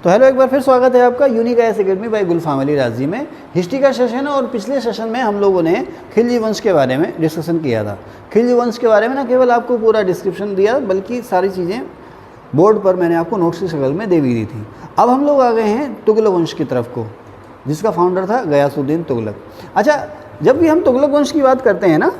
तो हेलो, एक बार फिर स्वागत है आपका यूनिक आईएएस एकेडमी बाय गुलफाम अली राजी में। हिस्ट्री का सेशन है और पिछले सेशन में हम लोगों ने खिलजी वंश के बारे में डिस्कशन किया था। खिलजी वंश के बारे में ना केवल आपको पूरा डिस्क्रिप्शन दिया बल्कि सारी चीज़ें बोर्ड पर मैंने आपको नोट्स की शक्ल में दे भी दी थी। अब हम लोग आ गए हैं तुगलक वंश की तरफ को, जिसका फाउंडर था गयासुद्दीन तुगलक। अच्छा, जब भी हम तुगलक वंश की बात करते हैं ना,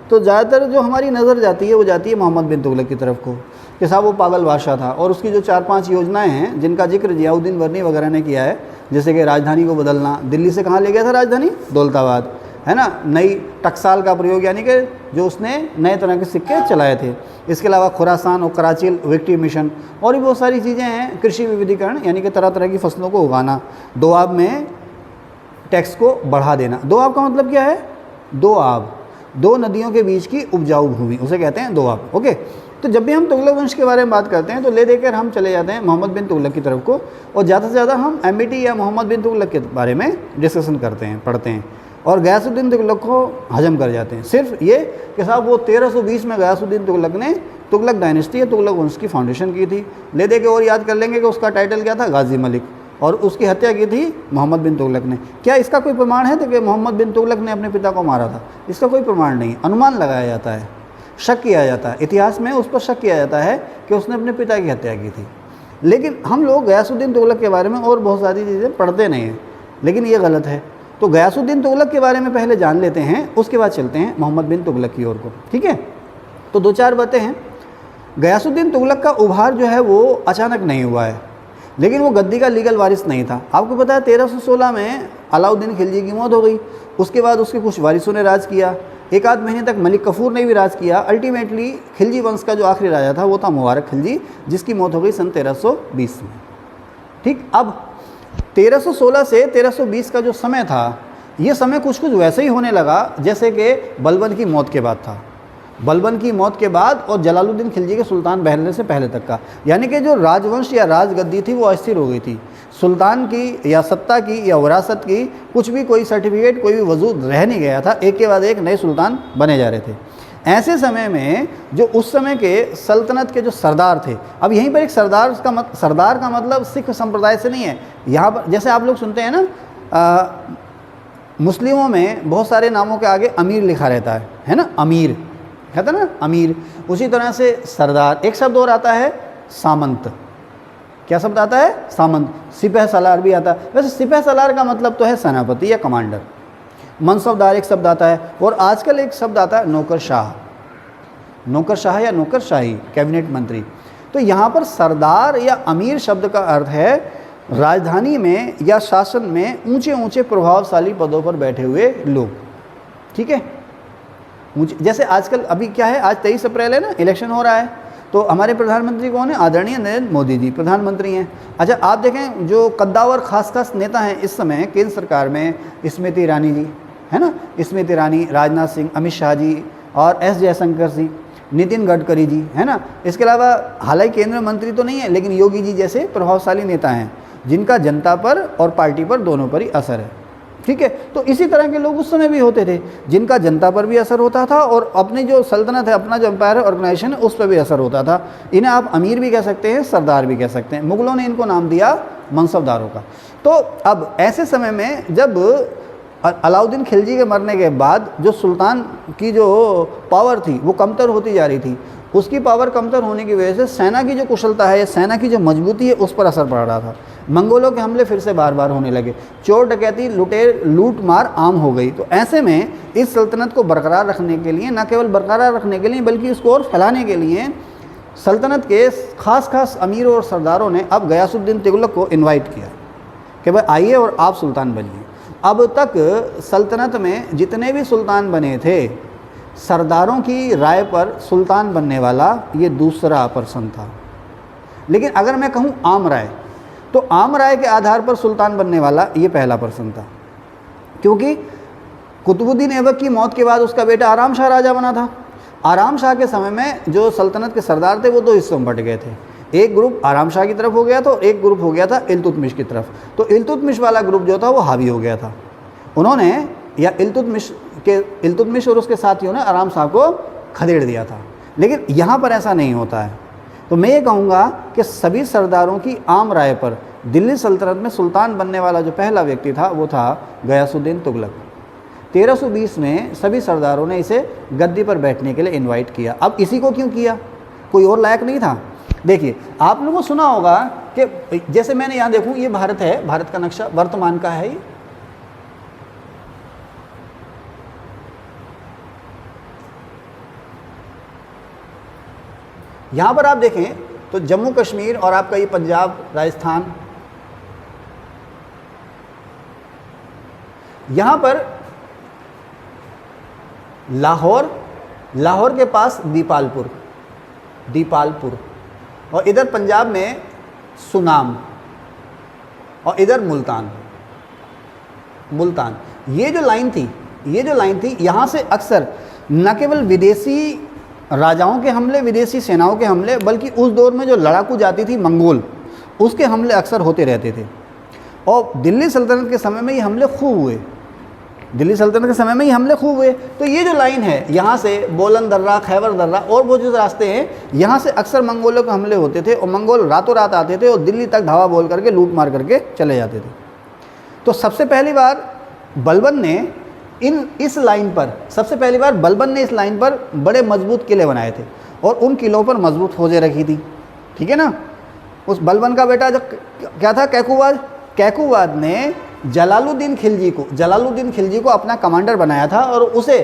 तो ज़्यादातर जो हमारी नज़र जाती है वो जाती है मोहम्मद बिन तुगलक की तरफ को, कि साहब वो पागल बादशाह था और उसकी जो 4-5 योजनाएं हैं जिनका जिक्र जियाउद्दीन वर्नी वगैरह ने किया है, जैसे कि राजधानी को बदलना, दिल्ली से कहाँ ले गया था राजधानी, दौलताबाद, है ना, नई टकसाल का प्रयोग, यानी कि जो उसने नए तरह के सिक्के चलाए थे। इसके अलावा खुरासान और कराची विक्ट्री मिशन और भी बहुत सारी चीज़ें हैं। कृषि विविधीकरण, यानी कि तरह तरह की फसलों को उगाना, दोआब में टैक्स को बढ़ा देना। दोआब का मतलब क्या है? दोआब, दो नदियों के बीच की उपजाऊ भूमि, उसे कहते हैं दोआब। ओके, तो जब भी हम तुगलक वंश के बारे में बात करते हैं तो ले देकर हम चले जाते हैं मोहम्मद बिन तुगलक की तरफ को, और ज़्यादा से ज़्यादा हम एमबीटी या मोहम्मद बिन तुगलक के बारे में डिस्कशन करते हैं, पढ़ते हैं और गयासुद्दीन तुगलक को हजम कर जाते हैं। सिर्फ ये कि साहब वो 1320 में गयासुद्दीन तुगलक ने तुगलक डायनेस्टी या तुगलक वंश की फाउंडेशन की थी। ले दे के और याद कर लेंगे कि उसका टाइटल क्या था, गाजी मलिक, और उसकी हत्या की थी मोहम्मद बिन तुगलक ने। क्या इसका कोई प्रमाण है तो कि मोहम्मद बिन तुगलक ने अपने पिता को मारा था? इसका कोई प्रमाण नहीं, अनुमान लगाया जाता है, शक किया जाता है, इतिहास में उस पर शक किया जाता है कि उसने अपने पिता की हत्या की थी। लेकिन हम लोग गयासुद्दीन तुगलक के बारे में और बहुत सारी चीज़ें पढ़ते नहीं हैं, लेकिन ये गलत है। तो गयासुद्दीन तुगलक के बारे में पहले जान लेते हैं, उसके बाद चलते हैं मोहम्मद बिन तुगलक की ओर को, ठीक है। तो 2-4 बातें हैं। गयासुद्दीन तुगलक का उभार जो है वो अचानक नहीं हुआ है, लेकिन वो गद्दी का लीगल वारिस नहीं था। आपको पता है 1316 में अलाउद्दीन खिलजी की मौत हो गई। उसके बाद उसके कुछ वारिसों ने राज किया, 1-8 महीने तक मलिक कफूर ने भी राज किया। अल्टीमेटली खिलजी वंश का जो आखिरी राजा था वो था मुबारक खिलजी, जिसकी मौत हो गई सन 1320 में। ठीक, अब 1316 से 1320 का जो समय था, ये समय कुछ कुछ वैसे ही होने लगा जैसे कि बलबन की मौत के बाद था। बलबन की मौत के बाद और जलालुद्दीन खिलजी के सुल्तान बनने से पहले तक का, यानी कि जो राजवंश या राजगद्दी थी वो अस्थिर हो गई थी। सुल्तान की या सत्ता की या विरासत की कुछ भी कोई सर्टिफिकेट, कोई भी वजूद रह नहीं गया था, एक के बाद एक नए सुल्तान बने जा रहे थे। ऐसे समय में जो उस समय के सल्तनत के जो सरदार थे, अब यहीं पर एक सरदार का मतलब सिख संप्रदाय से नहीं है। यहाँ पर जैसे आप लोग सुनते हैं ना, मुस्लिमों में बहुत सारे नामों के आगे अमीर लिखा रहता है ना, अमीर कहता है ना, अमीर। उसी तरह से सरदार, एक शब्द और आता है सामंत। क्या शब्द आता है? सामंत। सिपह सलार भी आता है। वैसे सिपह सलार का मतलब तो है सेनापति या कमांडर। मनसबदार एक शब्द आता है, और आजकल एक शब्द आता है नौकरशाह। नौकरशाह या नौकरशाही, कैबिनेट मंत्री। तो यहाँ पर सरदार या अमीर शब्द का अर्थ है राजधानी में या शासन में ऊंचे ऊंचे प्रभावशाली पदों पर बैठे हुए लोग, ठीक है। जैसे आजकल अभी क्या है, आज 23 अप्रैल है ना, इलेक्शन हो रहा है, तो हमारे प्रधानमंत्री कौन है? आदरणीय नरेंद्र मोदी जी प्रधानमंत्री हैं। अच्छा, आप देखें जो कद्दावर खास नेता हैं इस समय केंद्र सरकार में, स्मृति ईरानी जी, है ना, स्मृति ईरानी, राजनाथ सिंह, अमित शाह जी और एस जयशंकर जी, नितिन गडकरी जी, है ना। इसके अलावा हालांकि केंद्रीय मंत्री तो नहीं है, लेकिन योगी जी जैसे प्रभावशाली नेता हैं जिनका जनता पर और पार्टी पर दोनों पर ही असर है, ठीक है। तो इसी तरह के लोग उस समय भी होते थे जिनका जनता पर भी असर होता था और अपनी जो सल्तनत है, अपना जो एम्पायर ऑर्गेनाइजेशन है, उस पर भी असर होता था। इन्हें आप अमीर भी कह सकते हैं, सरदार भी कह सकते हैं। मुगलों ने इनको नाम दिया मनसबदारों का। तो अब ऐसे समय में जब अलाउद्दीन खिलजी के मरने के बाद जो सुल्तान की जो पावर थी वो कमतर होती जा रही थी, उसकी पावर कमतर होने की वजह से सेना की जो कुशलता है या सेना की जो मजबूती है उस पर असर पड़ रहा था। मंगोलों के हमले फिर से बार बार होने लगे, चोर डकैती, लूट मार आम हो गई। तो ऐसे में इस सल्तनत को बरकरार रखने के लिए, न केवल बरकरार रखने के लिए बल्कि इसको और फैलाने के लिए सल्तनत के खास अमीरों और सरदारों ने अब गयासुद्दीन तुगलक को इन्वाइट किया कि भाई आइए और आप सुल्तान बनिए। अब तक सल्तनत में जितने भी सुल्तान बने थे, सरदारों की राय पर सुल्तान बनने वाला ये दूसरा पर्सन था। लेकिन अगर मैं कहूँ आम राय, तो आम राय के आधार पर सुल्तान बनने वाला ये पहला पर्सन था, क्योंकि कुतुबुद्दीन ऐबक की मौत के बाद उसका बेटा आराम शाह राजा बना था। आराम शाह के समय में जो सल्तनत के सरदार थे वो 2 हिस्सों में बट गए थे। एक ग्रुप आराम शाह की तरफ हो गया था और एक ग्रुप हो गया था इल्तुतमिश की तरफ। तो इल्तुतमिश वाला ग्रुप जो था वो हावी हो गया था। उन्होंने या इल्तुतमिश और उसके साथियों ने आराम शाह को खदेड़ दिया था। लेकिन यहाँ पर ऐसा नहीं होता है। तो मैं ये कहूँगा कि सभी सरदारों की आम राय पर दिल्ली सल्तनत में सुल्तान बनने वाला जो पहला व्यक्ति था वो था गयासुद्दीन तुगलक। 1320 में सभी सरदारों ने इसे गद्दी पर बैठने के लिए इनवाइट किया। अब इसी को क्यों किया, कोई और लायक नहीं था। देखिए आप लोगों को सुना होगा कि जैसे मैंने यहाँ देखूँ, ये भारत है, भारत का नक्शा वर्तमान का है ये। यहाँ पर आप देखें तो जम्मू कश्मीर और आपका ये पंजाब, राजस्थान, यहाँ पर लाहौर के पास दीपालपुर, और इधर पंजाब में सुनाम, और इधर मुल्तान। ये जो लाइन थी यहाँ से अक्सर न केवल विदेशी राजाओं के हमले, विदेशी सेनाओं के हमले, बल्कि उस दौर में जो लड़ाकू जाती थी मंगोल, उसके हमले अक्सर होते रहते थे। और दिल्ली सल्तनत के समय में ये हमले खूब हुए, तो ये जो लाइन है यहाँ से बोलन दर्रा, खैबर दर्रा और वो जो रास्ते हैं, यहाँ से अक्सर मंगोलों के हमले होते थे और मंगोल रातों रात आते थे और दिल्ली तक धावा बोल करके लूट मार करके चले जाते थे। तो सबसे पहली बार बलबन ने इस लाइन पर बड़े मजबूत किले बनाए थे और उन किलों पर मजबूत फौजें रखी थी, ठीक है ना। उस बलबन का बेटा जो क्या था, कैकुवाद ने जलालुद्दीन खिलजी को अपना कमांडर बनाया था और उसे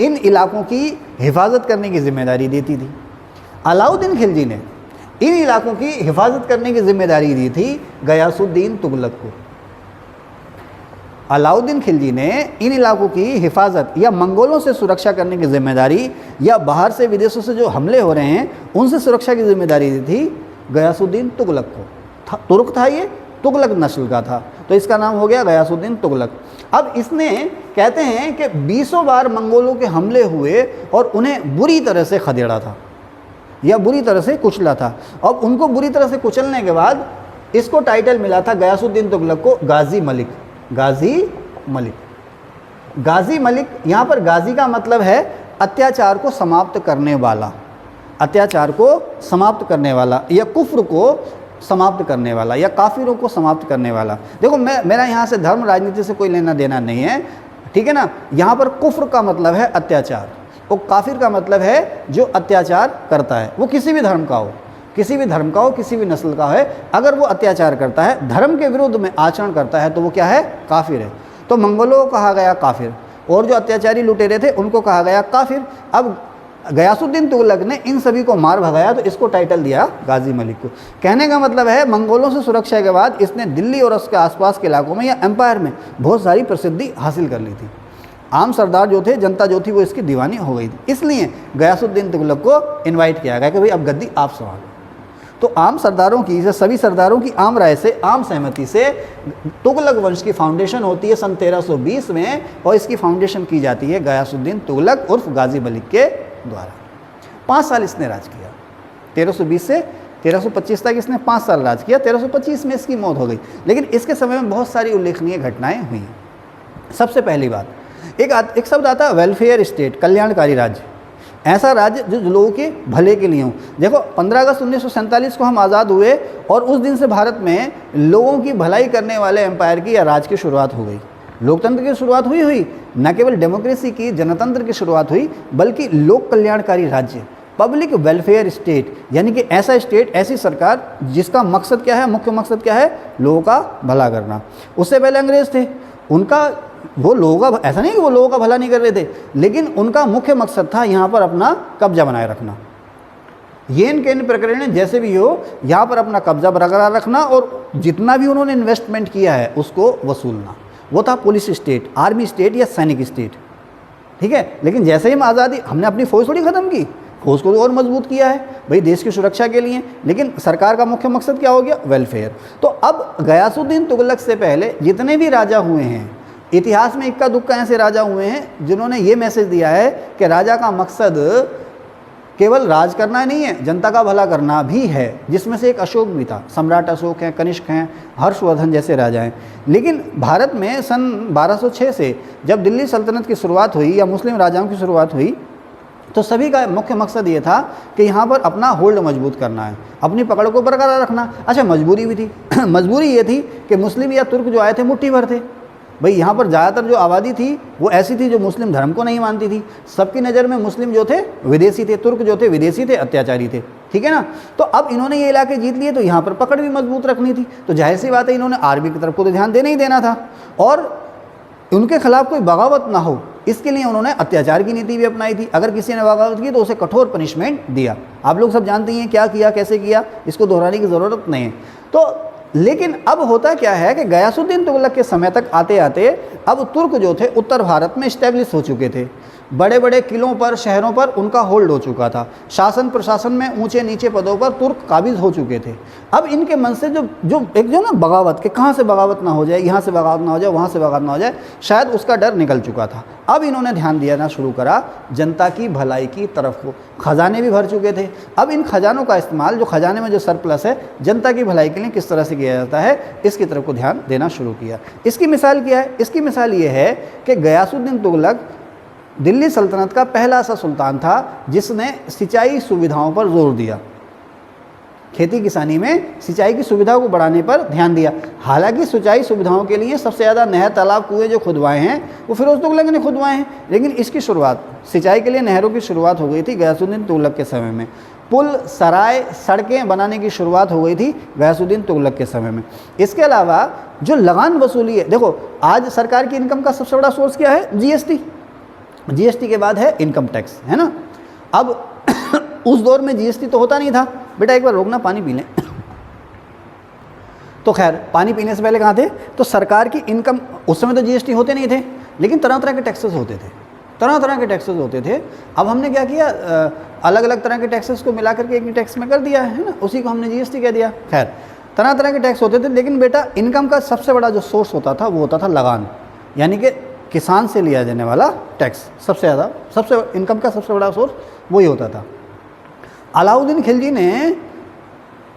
इन इलाकों की हिफाजत करने की जिम्मेदारी देती थी। अलाउद्दीन खिलजी ने इन इलाकों की हिफाजत करने की जिम्मेदारी दी थी गयासुद्दीन तुगलक को। अलाउद्दीन खिलजी ने इन इलाकों की हिफाजत या मंगोलों से सुरक्षा करने की जिम्मेदारी या बाहर से विदेशों से जो हमले हो रहे हैं उनसे सुरक्षा की जिम्मेदारी दी थी गयासुद्दीन तुगलक को। तुर्क था ये, तुगलक नस्ल का था, तो इसका नाम हो गया गयासुद्दीन तुगलक। अब इसने कहते हैं कि 20 बार मंगोलों के हमले हुए और उन्हें बुरी तरह से खदेड़ा था या बुरी तरह से कुचला था। अब उनको बुरी तरह से कुचलने के बाद इसको टाइटल मिला था गयासुद्दीन तुगलक को गाजी मलिक। यहाँ पर गाजी का मतलब है अत्याचार को समाप्त करने वाला, या कुफ्र को समाप्त करने वाला, या काफिरों को समाप्त करने वाला। देखो मेरा यहाँ से धर्म राजनीति से कोई लेना देना नहीं है, ठीक है ना। यहाँ पर कुफ्र का मतलब है अत्याचार और काफिर का मतलब है जो अत्याचार करता है, वो किसी भी धर्म का हो, किसी भी नस्ल का है। अगर वो अत्याचार करता है, धर्म के विरुद्ध में आचरण करता है, तो वो क्या है, काफिर है। तो मंगोलों को कहा गया काफिर और जो अत्याचारी लुटेरे थे उनको कहा गया काफिर। अब गयासुद्दीन तुगलक ने इन सभी को मार भगाया तो इसको टाइटल दिया गाजी मलिक को। कहने का मतलब है मंगोलों से सुरक्षा के बाद इसने दिल्ली और उसके आसपास के इलाकों में या एम्पायर में बहुत सारी प्रसिद्धि हासिल कर ली थी। आम सरदार जो थे, जनता जो थी, वो इसकी दीवानी हो गई थी। इसलिए गयासुद्दीन तुगलक को इन्वाइट किया गया कि भाई अब गद्दी आप संभालो। तो आम सरदारों की, सभी सरदारों की आम राय से, आम सहमति से तुगलक वंश की फाउंडेशन होती है सन 1320 में, और इसकी फाउंडेशन की जाती है गयासुद्दीन तुगलक उर्फ गाजी मलिक के द्वारा। 5 साल इसने राज किया, 1320 से 1325 तक इसने 5 साल राज किया। 1325 में इसकी मौत हो गई, लेकिन इसके समय में बहुत सारी उल्लेखनीय घटनाएं हुई हैं। सबसे पहली बात, एक शब्द आता है वेलफेयर स्टेट, कल्याणकारी राज्य। ऐसा राज्य जो लोगों के भले के लिए हो। देखो 15 अगस्त 1947 को हम आज़ाद हुए और उस दिन से भारत में लोगों की भलाई करने वाले एम्पायर की या राज की शुरुआत हो गई। लोकतंत्र की शुरुआत हुई, न केवल डेमोक्रेसी की, जनतंत्र की शुरुआत हुई, बल्कि लोक कल्याणकारी राज्य, पब्लिक वेलफेयर स्टेट, यानी कि ऐसा स्टेट, ऐसी सरकार जिसका मकसद क्या है, मुख्य मकसद क्या है, लोगों का भला करना। उससे पहले अंग्रेज थे, उनका वो लोगों का, ऐसा नहीं कि वो लोगों का भला नहीं कर रहे थे, लेकिन उनका मुख्य मकसद था यहाँ पर अपना कब्जा बनाए रखना। येन केन प्रकरण जैसे भी हो, यहाँ पर अपना कब्जा बरकरार रखना और जितना भी उन्होंने इन्वेस्टमेंट किया है उसको वसूलना। वो था पुलिस स्टेट, आर्मी स्टेट या सैनिक स्टेट, ठीक है। लेकिन जैसे ही हम आज़ादी, हमने अपनी फ़ौज थोड़ी ख़त्म की, फौज को और मजबूत किया है भाई देश की सुरक्षा के लिए, लेकिन सरकार का मुख्य मकसद क्या हो गया, वेलफेयर। तो अब गयासुद्दीन तुगलक से पहले जितने भी राजा हुए हैं, इतिहास में इक्का दुक्का ऐसे राजा हुए हैं जिन्होंने ये मैसेज दिया है कि राजा का मकसद केवल राज करना नहीं है, जनता का भला करना भी है, जिसमें से एक अशोक भी था। सम्राट अशोक हैं, कनिष्क हैं, हर्षवर्धन जैसे राजा हैं। लेकिन भारत में सन 1206 से जब दिल्ली सल्तनत की शुरुआत हुई या मुस्लिम राजाओं की शुरुआत हुई, तो सभी का मुख्य मकसद ये था कि यहाँ पर अपना होल्ड मजबूत करना है, अपनी पकड़ को बरकरार रखना। अच्छा, मजबूरी भी थी मजबूरी ये थी कि मुस्लिम या तुर्क जो आए थे मुट्ठी भर थे। भाई यहाँ पर ज़्यादातर जो आबादी थी वो ऐसी थी जो मुस्लिम धर्म को नहीं मानती थी। सबकी नज़र में मुस्लिम जो थे विदेशी थे, तुर्क जो थे विदेशी थे, अत्याचारी थे, ठीक है ना। तो अब इन्होंने ये इलाके जीत लिए तो यहाँ पर पकड़ भी मजबूत रखनी थी। तो जाहिर सी बात है इन्होंने आर्मी की तरफ को तो ध्यान देना ही देना था, और उनके खिलाफ कोई बगावत ना हो इसके लिए उन्होंने अत्याचार की नीति भी अपनाई थी। अगर किसी ने बगावत की तो उसे कठोर पनिशमेंट दिया। आप लोग सब जानते हैं क्या किया, कैसे किया, इसको दोहराने की ज़रूरत नहीं है। तो लेकिन अब होता क्या है कि गयासुद्दीन तुगलक के समय तक आते आते अब तुर्क जो थे उत्तर भारत में इस्टेब्लिश हो चुके थे। बड़े बड़े किलों पर, शहरों पर उनका होल्ड हो चुका था। शासन प्रशासन में ऊंचे नीचे पदों पर तुर्क काबिज हो चुके थे। अब इनके मन से जो ना बगावत के, कहाँ से बगावत ना हो जाए, यहाँ से बगावत ना हो जाए, वहाँ से बगावत ना हो जाए, शायद उसका डर निकल चुका था। अब इन्होंने ध्यान देना शुरू करा जनता की भलाई की तरफ को। खजाने भी भर चुके थे। अब इन खजानों का इस्तेमाल, जो खजाने में जो सरप्लस है, जनता की भलाई के लिए किस तरह से किया जाता है, इसकी तरफ को ध्यान देना शुरू किया। इसकी मिसाल क्या है? इसकी मिसाल ये है कि गयासुद्दीन तुगलक दिल्ली सल्तनत का पहला ऐसा सुल्तान था जिसने सिंचाई सुविधाओं पर जोर दिया। खेती किसानी में सिंचाई की सुविधा को बढ़ाने पर ध्यान दिया। हालांकि सिंचाई सुविधाओं के लिए सबसे ज़्यादा नहर, तालाब, कुएं जो खुदवाए हैं वो फिरोज तुगलक ने खुदवाए हैं, लेकिन इसकी शुरुआत, सिंचाई के लिए नहरों की शुरुआत हो गई थी गयासुद्दीन तुगलक के समय में। पुल, सराय, सड़कें बनाने की शुरुआत हो गई थी गयासुद्दीन तुगलक के समय में। इसके अलावा जो लगान वसूली है, देखो आज सरकार की इनकम का सबसे बड़ा सोर्स क्या है? जीएसटी। जीएसटी के बाद है इनकम टैक्स, है ना। अब उस दौर में जीएसटी तो होता नहीं था। बेटा एक बार रोकना, पानी पी लें। तो खैर, पानी पीने से पहले कहाँ थे? तो सरकार की इनकम, उस समय तो जीएसटी होते नहीं थे, लेकिन तरह तरह के टैक्सेस होते थे, तरह तरह के टैक्सेस होते थे। अब हमने क्या किया, अलग अलग तरह के टैक्सेस को मिला करके एक ही टैक्स में कर दिया है ना, उसी को हमने जीएसटी कह दिया। खैर, तरह तरह के टैक्स होते थे, लेकिन बेटा इनकम का सबसे बड़ा जो सोर्स होता था वो होता था लगान, यानी कि किसान से लिया जाने वाला टैक्स। सबसे ज़्यादा, सबसे इनकम का सबसे बड़ा सोर्स वही होता था। अलाउद्दीन खिलजी ने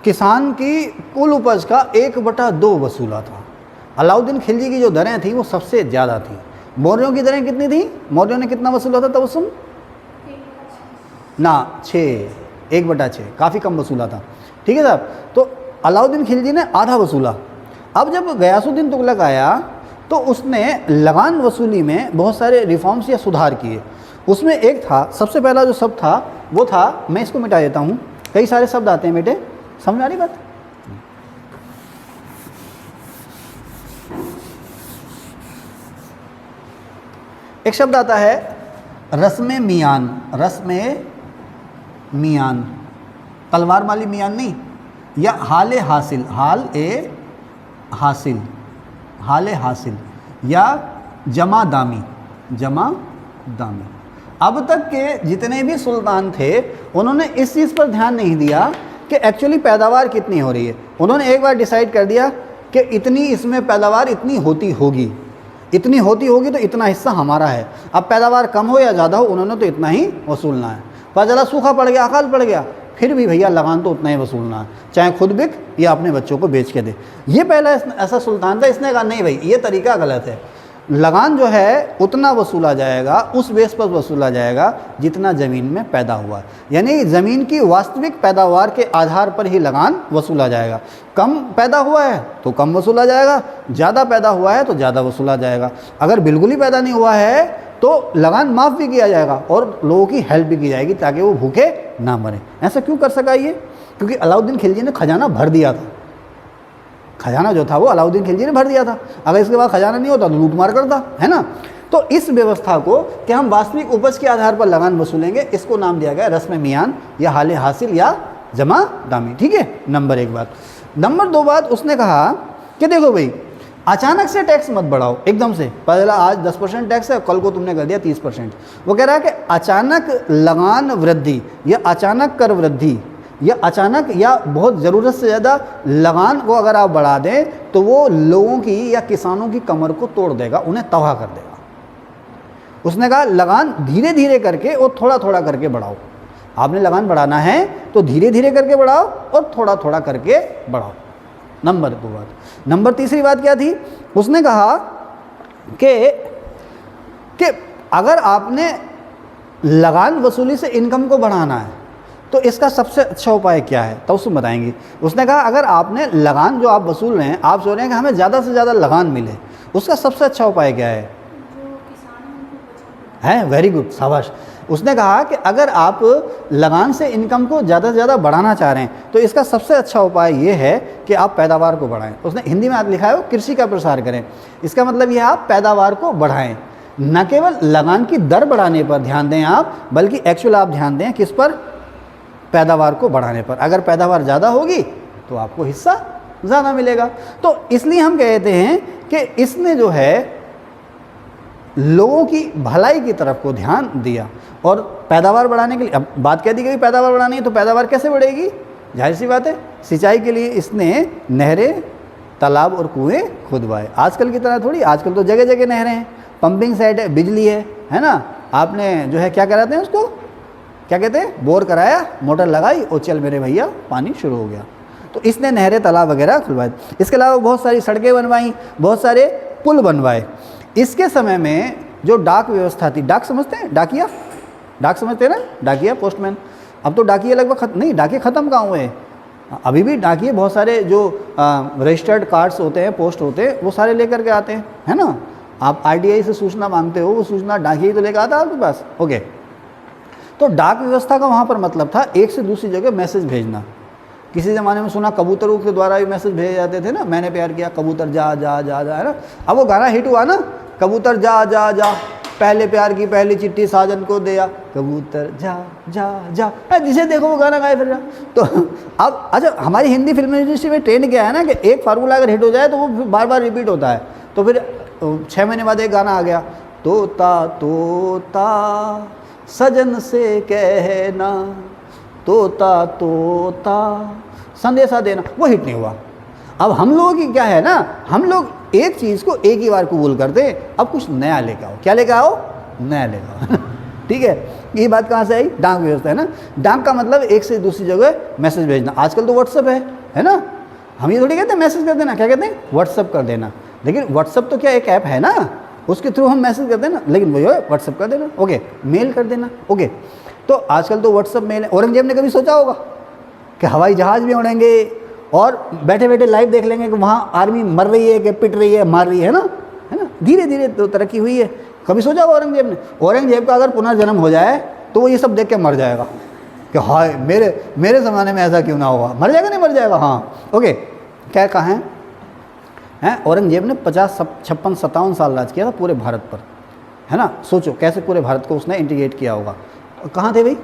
किसान की कुल उपज का 1/2 वसूला था। अलाउद्दीन खिलजी की जो दरें थी वो सबसे ज़्यादा थी। मौर्यों की दरें कितनी थी? मौर्यों ने कितना वसूला था तबस्सुम? ना, 6, 1/6, काफ़ी कम वसूला था, ठीक है साहब। तो अलाउद्दीन खिलजी ने आधा वसूला। अब जब गयासुद्दीन तुगलक आया तो उसने लगान वसूली में बहुत सारे रिफॉर्म्स या सुधार किए। उसमें एक था, सबसे पहला जो शब्द था वो था, मैं इसको मिटा देता हूँ, कई सारे शब्द आते हैं बेटे, समझ आ रही बात? एक शब्द आता है रस्म मियान। रस्म मियान, तलवार वाली मियान नहीं, या हाल हासिल, हाल ए हासिल, हाल हासिल, या जमा दामी, जमा दामी। अब तक के जितने भी सुल्तान थे उन्होंने इस चीज़ पर ध्यान नहीं दिया कि एक्चुअली पैदावार कितनी हो रही है। उन्होंने एक बार डिसाइड कर दिया कि इतनी इसमें पैदावार इतनी होती होगी, इतनी होती होगी तो इतना हिस्सा हमारा है। अब पैदावार कम हो या ज़्यादा हो, उन्होंने तो इतना ही वसूलना है। पता चला सूखा पड़ गया, अकाल पड़ गया, फिर भी भैया लगान तो उतना ही वसूलना है, चाहे खुद बिक या अपने बच्चों को बेच के दे। ये पहला ऐसा सुल्तान था, इसने कहा नहीं भाई ये तरीका गलत है। लगान जो है उतना वसूला जाएगा, उस बेस पर वसूला जाएगा जितना ज़मीन में पैदा हुआ, यानी ज़मीन की वास्तविक पैदावार के आधार पर ही लगान वसूला जाएगा। कम पैदा हुआ है तो कम वसूला जाएगा, ज़्यादा पैदा हुआ है तो ज़्यादा वसूला जाएगा। अगर बिल्कुल ही पैदा नहीं हुआ है तो लगान माफ़ भी किया जाएगा और लोगों की हेल्प भी की जाएगी ताकि वो भूखे ना मरें। ऐसा क्यों कर सका ये? क्योंकि अलाउद्दीन खिलजी ने खजाना भर दिया था। खजाना जो था वो अलाउद्दीन खिलजी ने भर दिया था। अगर इसके बाद खजाना नहीं होता तो लूट मार करता, है ना। तो इस व्यवस्था को कि हम वास्तविक उपज के आधार पर लगान वसूलेंगे, इसको नाम दिया गया रस्म मियान या हाल हासिल या जमा दामी, ठीक है। नंबर 1 बात। नंबर 2 बात, उसने कहा कि देखो भाई अचानक से टैक्स मत बढ़ाओ एकदम से। पहला आज 10% टैक्स है, कल को तुमने कर दिया 30%। वो कह रहा है कि अचानक लगान वृद्धि या अचानक कर वृद्धि या अचानक या बहुत ज़रूरत से ज़्यादा लगान को अगर आप बढ़ा दें तो वो लोगों की या किसानों की कमर को तोड़ देगा, उन्हें तबाह कर देगा। उसने कहा लगान धीरे धीरे करके और थोड़ा थोड़ा करके बढ़ाओ। आपने लगान बढ़ाना है तो धीरे धीरे करके बढ़ाओ और थोड़ा थोड़ा करके बढ़ाओ। नंबर 2 बात। नंबर 3 बात क्या थी? उसने कहा कि अगर आपने लगान वसूली से इनकम को बढ़ाना है, तो इसका सबसे अच्छा उपाय क्या है? तो उसमें बताएंगे। उसने कहा अगर आपने लगान जो आप वसूल रहे हैं, आप सोच रहे हैं कि हमें ज़्यादा से ज़्यादा लगान मिले, उसका सबसे अच्छा उपाय क्या है? है, वेरी गुड, शाबाश। उसने कहा कि अगर आप लगान से इनकम को ज़्यादा से ज़्यादा बढ़ाना चाह रहे हैं तो इसका सबसे अच्छा उपाय ये है कि आप पैदावार को बढ़ाएं। उसने हिंदी में लिखा है वो कृषि का प्रसार करें। इसका मतलब ये है आप पैदावार को बढ़ाएं, न केवल लगान की दर बढ़ाने पर ध्यान दें आप, बल्कि एक्चुअल आप ध्यान दें किस पर? पैदावार को बढ़ाने पर। अगर पैदावार ज़्यादा होगी तो आपको हिस्सा ज़्यादा मिलेगा। तो इसलिए हम कहते हैं कि इसने जो है लोगों की भलाई की तरफ को ध्यान दिया और पैदावार बढ़ाने के लिए। अब बात कह दी गई पैदावार बढ़ानी है, तो पैदावार कैसे बढ़ेगी? जाहिर सी बात है, सिंचाई के लिए इसने नहरें, तालाब और कुएं खुदवाए। आजकल की तरह थोड़ी, आजकल तो जगह जगह नहरें हैं, पंपिंग सेट है, बिजली है ना। आपने जो है क्या कराते हैं उसको, क्या कहते हैं, बोर कराया, मोटर लगाई और चल मेरे भैया पानी शुरू हो गया। तो इसने नहरें, तालाब वगैरह खुलवाए। इसके अलावा बहुत सारी सड़कें बनवाई, बहुत सारे पुल बनवाए। इसके समय में जो डाक व्यवस्था थी, डाक समझते हैं, डाकिया, डाक समझते हैं ना, डाकिया, पोस्टमैन। अब तो डाकिया लगभग नहीं, डाकिया ख़त्म कहाँ हुए? अभी भी डाकिए बहुत सारे जो रजिस्टर्ड कार्ड्स होते हैं, पोस्ट होते हैं, वो सारे लेकर के आते हैं, है ना। आप आरटीआई से सूचना मांगते हो, वो सूचना डाकिया ही तो लेकर आता है आपके पास। ओके, तो डाक व्यवस्था का वहाँ पर मतलब था एक से दूसरी जगह मैसेज भेजना। किसी ज़माने में सुना कबूतरों के द्वारा भी मैसेज भेजे जाते थे ना, मैंने प्यार किया, कबूतर जा जा जा जा, है ना। अब वो गाना हिट हुआ ना, कबूतर जा जा जा, पहले प्यार की पहली चिट्ठी साजन को दिया, कबूतर जा जा जा, जिसे देखो वो गाना गाए फिर रहा। तो अब अच्छा, हमारी हिंदी फिल्म इंडस्ट्री में ट्रेंड क्या है ना कि एक फार्मूला अगर हिट हो जाए तो वो बार बार रिपीट होता है। तो फिर 6 महीने बाद एक गाना आ गया, तोता तोता सजन से कहना, तोता तोता संदेशा देना, वो हिट नहीं हुआ। अब हम लोगों की क्या है ना, हम लोग एक चीज़ को एक ही बार कबूल करते हैं, अब कुछ नया लेकर आओ। क्या लेकर आओ? नया लेकर आओ। ठीक है, ये बात कहाँ से आई? डाक व्यवस्था, है ना। डाक का मतलब एक से दूसरी जगह मैसेज भेजना। आजकल तो व्हाट्सअप है ना। हम ये थोड़ी कहते हैं मैसेज कर देना, क्या कहते हैं? व्हाट्सअप कर देना। लेकिन व्हाट्सअप तो क्या एक ऐप है ना, उसके थ्रू हम मैसेज करते हैं ना, लेकिन वो व्हाट्सअप कर देना, ओके, मेल कर देना, ओके। तो आजकल तो व्हाट्सअप मेल है। औरंगजेब ने कभी सोचा होगा कि हवाई जहाज़ भी उड़ेंगे और बैठे बैठे लाइव देख लेंगे कि वहाँ आर्मी मर रही है कि पिट रही है, मार रही है ना, है ना। धीरे धीरे तो तरक्की हुई है। कभी सोचा होगा औरंगजेब ने? औरंगजेब का अगर पुनर्जन्म हो जाए तो वो ये सब देख के मर जाएगा कि हाय मेरे ज़माने में ऐसा क्यों ना होगा। मर जाएगा, नहीं मर जाएगा? हाँ, ओके। क्या कहा है? औरंगजेब ने 56-57 साल राज किया था पूरे भारत पर, है ना। सोचो कैसे पूरे भारत को उसने इंटीग्रेट किया होगा। कहाँ थे भाई?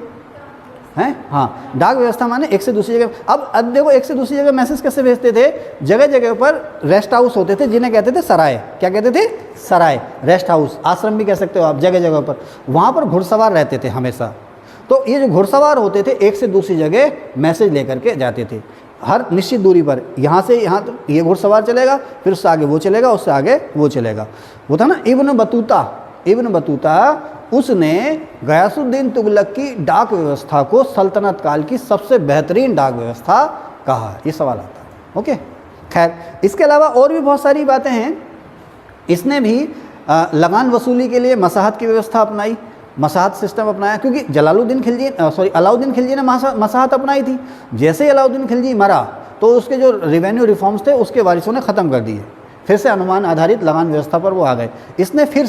हैं, हाँ। डाक व्यवस्था माने एक से दूसरी जगह। अब देखो, एक से दूसरी जगह मैसेज कैसे भेजते थे? जगह जगह पर रेस्ट हाउस होते थे जिन्हें कहते थे सराय। क्या कहते थे? सराय, रेस्ट हाउस, आश्रम भी कह सकते हो आप। जगह जगह पर वहाँ पर घुड़सवार रहते थे हमेशा। तो ये जो घुड़सवार होते थे एक से दूसरी जगह मैसेज लेकर के जाते थे, हर निश्चित दूरी पर। यहाँ से यहाँ तो ये घुड़सवार चलेगा, फिर उससे आगे वो चलेगा, उससे आगे वो चलेगा। वो था ना इब्न बतूता, उसने गयासुद्दीन तुगलक की डाक व्यवस्था को सल्तनत काल की सबसे बेहतरीन डाक व्यवस्था कहा। ये सवाल आता है, ओके। खैर, इसके अलावा और भी बहुत सारी बातें हैं। इसने भी लगान वसूली के लिए मसाहत की व्यवस्था अपनाई, मसाहत सिस्टम अपनाया, क्योंकि अलाउद्दीन खिलजी ने मसाहत अपनाई थी। जैसे ही अलाउद्दीन खिलजी मरा तो उसके जो रेवेन्यू रिफॉर्म्स थे उसके वारिसों ने ख़त्म कर दिए। फिर से अनुमान आधारित लगान व्यवस्था पर वो आ गए। इसने फिर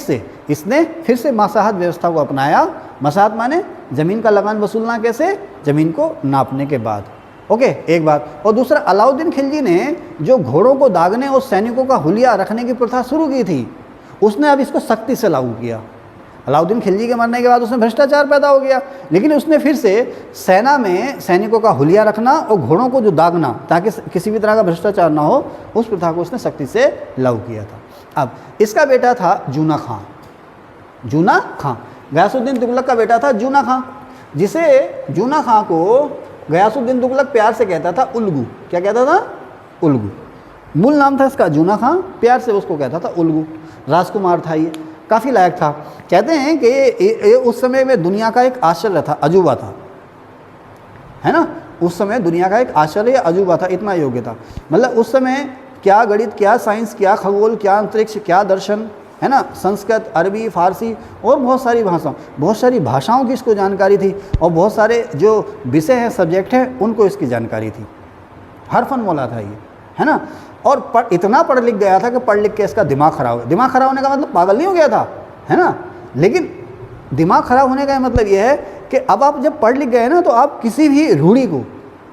से मसाहत व्यवस्था को अपनाया। मसाहत माने ज़मीन का लगान वसूलना, कैसे? ज़मीन को नापने के बाद, ओके, एक बात। और दूसरा, अलाउद्दीन खिलजी ने जो घोड़ों को दागने और सैनिकों का हुलिया रखने की प्रथा शुरू की थी, उसने अब इसको सख्ती से लागू किया। अलाउद्दीन खिलजी के मरने के बाद उसमें भ्रष्टाचार पैदा हो गया, लेकिन उसने फिर से सेना में सैनिकों का हुलिया रखना और घोड़ों को जो दागना, ताकि किसी भी तरह का भ्रष्टाचार ना हो, उस प्रथा को उसने सख्ती से लागू किया था। अब इसका बेटा था जूना खां, गयासुद्दीन तुगलक का बेटा था जूना खां, जिसे जूना खां को गयासुद्दीन तुगलक प्यार से कहता था उल्गू। क्या कहता था? उल्गू। मूल नाम था इसका जूना खां, प्यार से उसको कहता था उल्गू। राजकुमार था, ये काफ़ी लायक था। कहते हैं कि ये उस समय में दुनिया का एक आश्चर्य था, अजूबा था, है ना। उस समय दुनिया का एक आश्चर्य अजूबा था, इतना योग्य था। मतलब उस समय क्या गणित, क्या साइंस, क्या खगोल, क्या अंतरिक्ष, क्या दर्शन, है ना, संस्कृत, अरबी, फारसी और बहुत सारी भाषाओं की इसको जानकारी थी, और बहुत सारे जो विषय हैं, सब्जेक्ट हैं, उनको इसकी जानकारी थी। हर फन मौला था ये, है ना। और इतना पढ़ लिख गया था कि पढ़ लिख के इसका दिमाग खराब हो गया। दिमाग खराब होने का मतलब पागल नहीं हो गया था, है ना, लेकिन दिमाग खराब होने का मतलब यह है कि अब आप जब पढ़ लिख गए ना, तो आप किसी भी रूढ़ी को,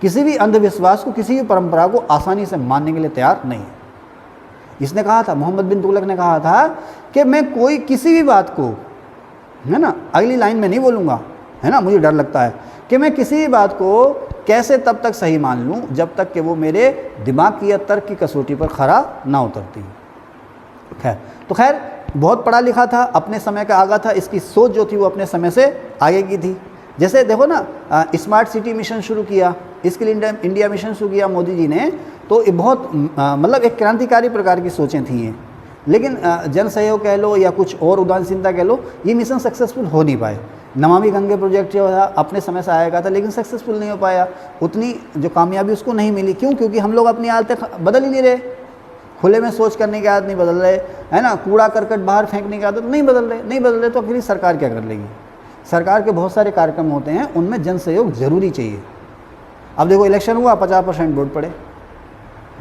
किसी भी अंधविश्वास को, किसी भी परंपरा को आसानी से मानने के लिए तैयार नहीं है। इसने कहा था, मोहम्मद बिन तुगलक ने कहा था कि मैं कोई किसी भी बात को, है ना, अगली लाइन में नहीं बोलूँगा, है ना, मुझे डर लगता है कि मैं किसी भी बात को कैसे तब तक सही मान लूँ जब तक कि वो मेरे दिमाग की या तर्क की कसौटी पर खरा ना उतरती। खैर बहुत पढ़ा लिखा था, अपने समय का आगा था, इसकी सोच जो थी वो अपने समय से आगे की थी। जैसे देखो ना, स्मार्ट सिटी मिशन शुरू किया, स्किल इंडिया मिशन शुरू किया मोदी जी ने, तो ये बहुत मतलब एक क्रांतिकारी प्रकार की सोचें थी ये, लेकिन जन सहयोग कह लो या कुछ और उदासीनता कह लो, ये मिशन सक्सेसफुल हो नहीं पाए। नमामि गंगे प्रोजेक्ट जो था अपने समय से आएगा था, लेकिन सक्सेसफुल नहीं हो पाया, उतनी जो कामयाबी उसको नहीं मिली। क्यों? क्योंकि हम लोग अपनी आदतें बदल ही नहीं रहे, खुले में सोच करने की आदत नहीं बदल रहे, है ना, कूड़ा करकट बाहर फेंकने की आदत नहीं बदल रहे, तो आखिर सरकार क्या कर लेगी? सरकार के बहुत सारे कार्यक्रम होते हैं, उनमें जन सहयोग जरूरी चाहिए। अब देखो इलेक्शन हुआ, 50% वोट पड़े,